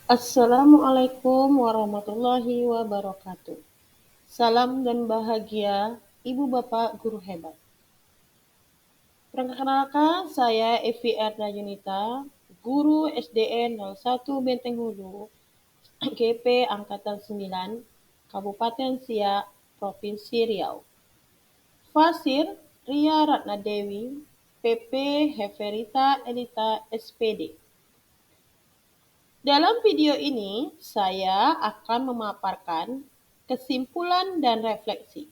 Assalamualaikum warahmatullahi wabarakatuh. Salam dan bahagia, Ibu Bapak Guru hebat. Perkenalkan, saya Evi Erna Yunita, Guru SDN 01 Benteng Hulu, GP Angkatan 9, Kabupaten Siak, Provinsi Riau. Fasir Ria Ratnadewi, PP Heverita Elita SPD. Dalam video ini, saya akan memaparkan kesimpulan dan refleksi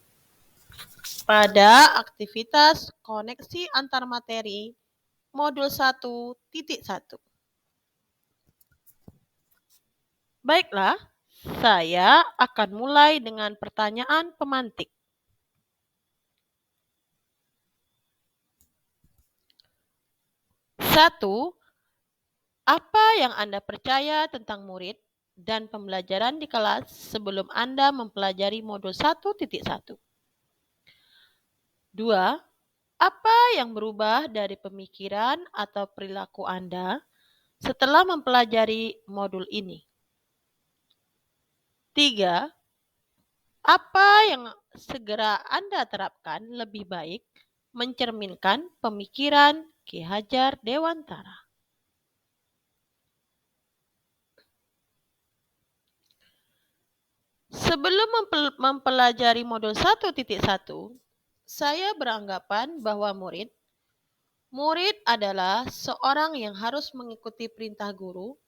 pada aktivitas koneksi antar materi modul 1.1. Baiklah, saya akan mulai dengan pertanyaan pemantik. 1. Apa yang Anda percaya tentang murid dan pembelajaran di kelas sebelum Anda mempelajari modul 1.1? 2. Apa yang berubah dari pemikiran atau perilaku Anda setelah mempelajari modul ini? 3. Apa yang segera Anda terapkan lebih baik mencerminkan pemikiran Ki Hajar Dewantara? Sebelum mempelajari modul 1.1, saya beranggapan bahwa murid adalah seorang yang harus mengikuti perintah guru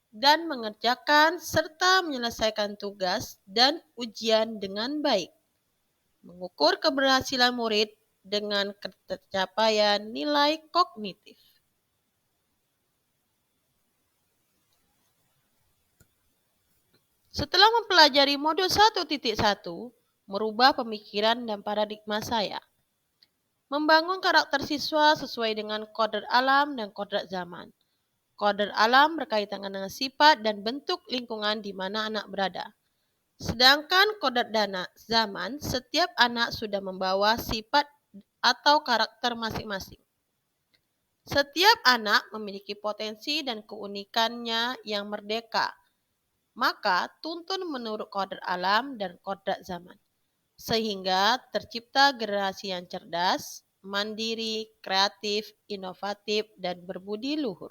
dan mengerjakan serta menyelesaikan tugas dan ujian dengan baik. Mengukur keberhasilan murid dengan tercapaian nilai kognitif. Setelah mempelajari modul 1.1, merubah pemikiran dan paradigma saya. Membangun karakter siswa sesuai dengan kodrat alam dan kodrat zaman. Kodrat alam berkaitan dengan sifat dan bentuk lingkungan di mana anak berada. Sedangkan kodrat zaman, setiap anak sudah membawa sifat atau karakter masing-masing. Setiap anak memiliki potensi dan keunikannya yang merdeka. Maka tuntun menurut kodrat alam dan kodrat zaman. Sehingga tercipta generasi yang cerdas, mandiri, kreatif, inovatif, dan berbudi luhur.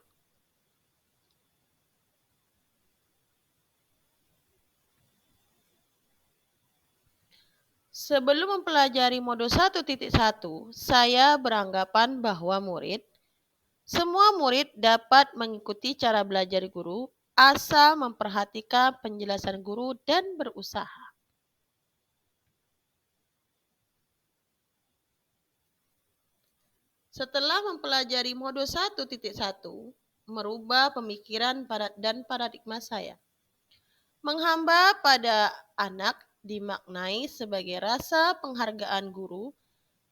Sebelum mempelajari modul 1.1, saya beranggapan bahwa semua murid dapat mengikuti cara belajar guru asal memperhatikan penjelasan guru dan berusaha. Setelah mempelajari modul 1.1, merubah pemikiran dan paradigma saya. Menghamba pada anak dimaknai sebagai rasa penghargaan guru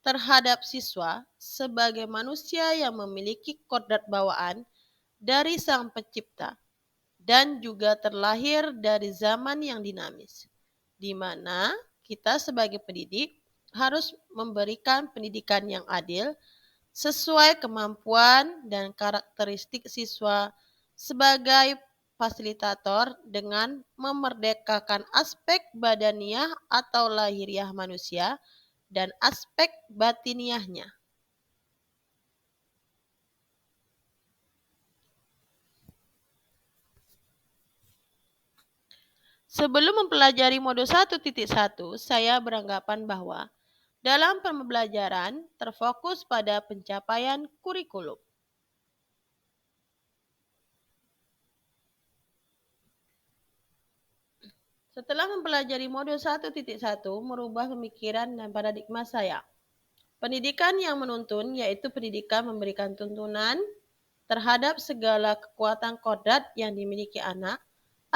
terhadap siswa sebagai manusia yang memiliki kodrat bawaan dari Sang Pencipta dan juga terlahir dari zaman yang dinamis, di mana kita sebagai pendidik harus memberikan pendidikan yang adil sesuai kemampuan dan karakteristik siswa sebagai fasilitator dengan memerdekakan aspek badaniah atau lahiriah manusia dan aspek batiniahnya. Sebelum mempelajari modul 1.1, saya beranggapan bahwa dalam pembelajaran terfokus pada pencapaian kurikulum. Setelah mempelajari modul 1.1, merubah pemikiran dan paradigma saya. Pendidikan yang menuntun yaitu pendidikan memberikan tuntunan terhadap segala kekuatan kodrat yang dimiliki anak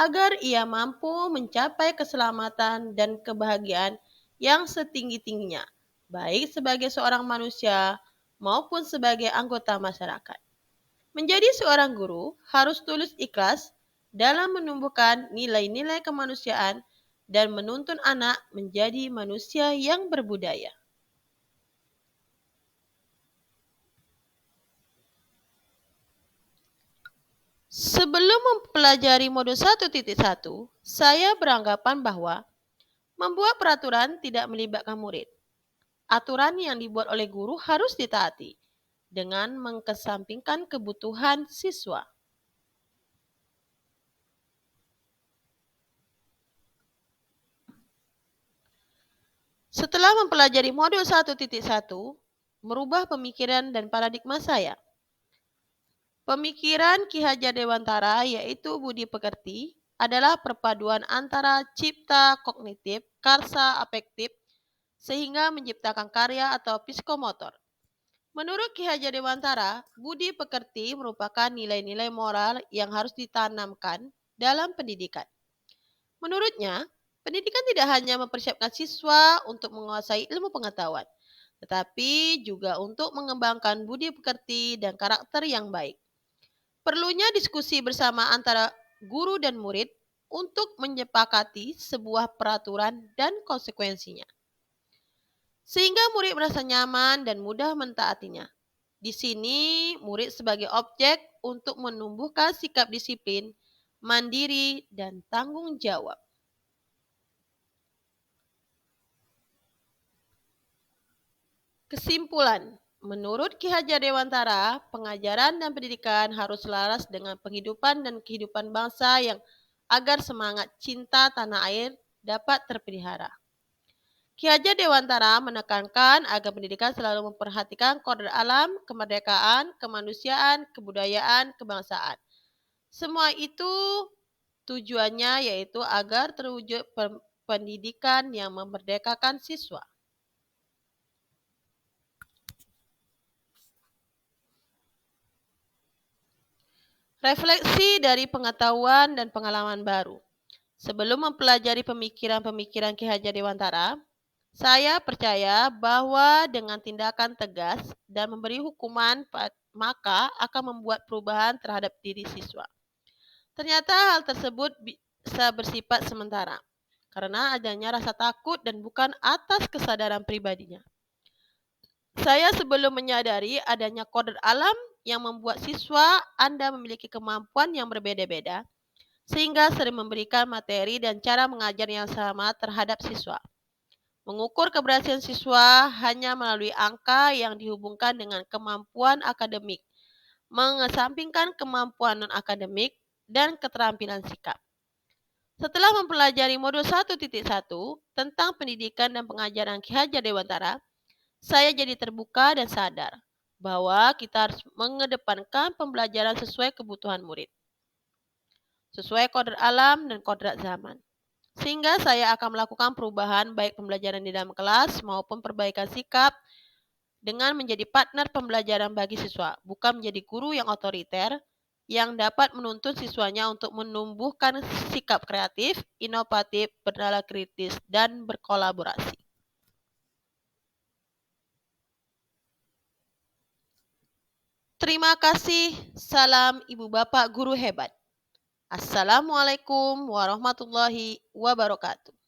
agar ia mampu mencapai keselamatan dan kebahagiaan yang setinggi-tingginya, baik sebagai seorang manusia maupun sebagai anggota masyarakat. Menjadi seorang guru harus tulus ikhlas dalam menumbuhkan nilai-nilai kemanusiaan dan menuntun anak menjadi manusia yang berbudaya. Sebelum mempelajari modul 1.1, saya beranggapan bahwa membuat peraturan tidak melibatkan murid. Aturan yang dibuat oleh guru harus ditaati dengan mengesampingkan kebutuhan siswa. Setelah mempelajari modul 1.1, merubah pemikiran dan paradigma saya. Pemikiran Ki Hajar Dewantara yaitu budi pekerti adalah perpaduan antara cipta kognitif, karsa afektif, sehingga menciptakan karya atau psikomotor. Menurut Ki Hajar Dewantara, budi pekerti merupakan nilai-nilai moral yang harus ditanamkan dalam pendidikan. Menurutnya, pendidikan tidak hanya mempersiapkan siswa untuk menguasai ilmu pengetahuan, tetapi juga untuk mengembangkan budi pekerti dan karakter yang baik. Perlunya diskusi bersama antara guru dan murid untuk menyepakati sebuah peraturan dan konsekuensinya, sehingga murid merasa nyaman dan mudah mentaatinya. Di sini, murid sebagai objek untuk menumbuhkan sikap disiplin, mandiri, dan tanggung jawab. Kesimpulan, menurut Ki Hajar Dewantara, pengajaran dan pendidikan harus selaras dengan penghidupan dan kehidupan bangsa yang agar semangat cinta tanah air dapat terpelihara. Ki Hajar Dewantara menekankan agar pendidikan selalu memperhatikan kodrat alam, kemerdekaan, kemanusiaan, kebudayaan, kebangsaan. Semua itu tujuannya yaitu agar terwujud pendidikan yang memerdekakan siswa. Refleksi dari pengetahuan dan pengalaman baru. Sebelum mempelajari pemikiran-pemikiran Ki Hajar Dewantara, saya percaya bahwa dengan tindakan tegas dan memberi hukuman, maka akan membuat perubahan terhadap diri siswa. Ternyata hal tersebut bisa bersifat sementara, karena adanya rasa takut dan bukan atas kesadaran pribadinya. Saya sebelum menyadari adanya kodrat alam yang membuat siswa Anda memiliki kemampuan yang berbeda-beda, sehingga sering memberikan materi dan cara mengajar yang sama terhadap siswa. Mengukur keberhasilan siswa hanya melalui angka yang dihubungkan dengan kemampuan akademik, mengesampingkan kemampuan non-akademik, dan keterampilan sikap. Setelah mempelajari modul 1.1 tentang pendidikan dan pengajaran Ki Hajar Dewantara, saya jadi terbuka dan sadar bahwa kita harus mengedepankan pembelajaran sesuai kebutuhan murid, sesuai kodrat alam dan kodrat zaman. Sehingga saya akan melakukan perubahan baik pembelajaran di dalam kelas maupun perbaikan sikap dengan menjadi partner pembelajaran bagi siswa, bukan menjadi guru yang otoriter yang dapat menuntun siswanya untuk menumbuhkan sikap kreatif, inovatif, bernalar kritis, dan berkolaborasi. Terima kasih. Salam Ibu Bapak Guru Hebat. Assalamualaikum warahmatullahi wabarakatuh.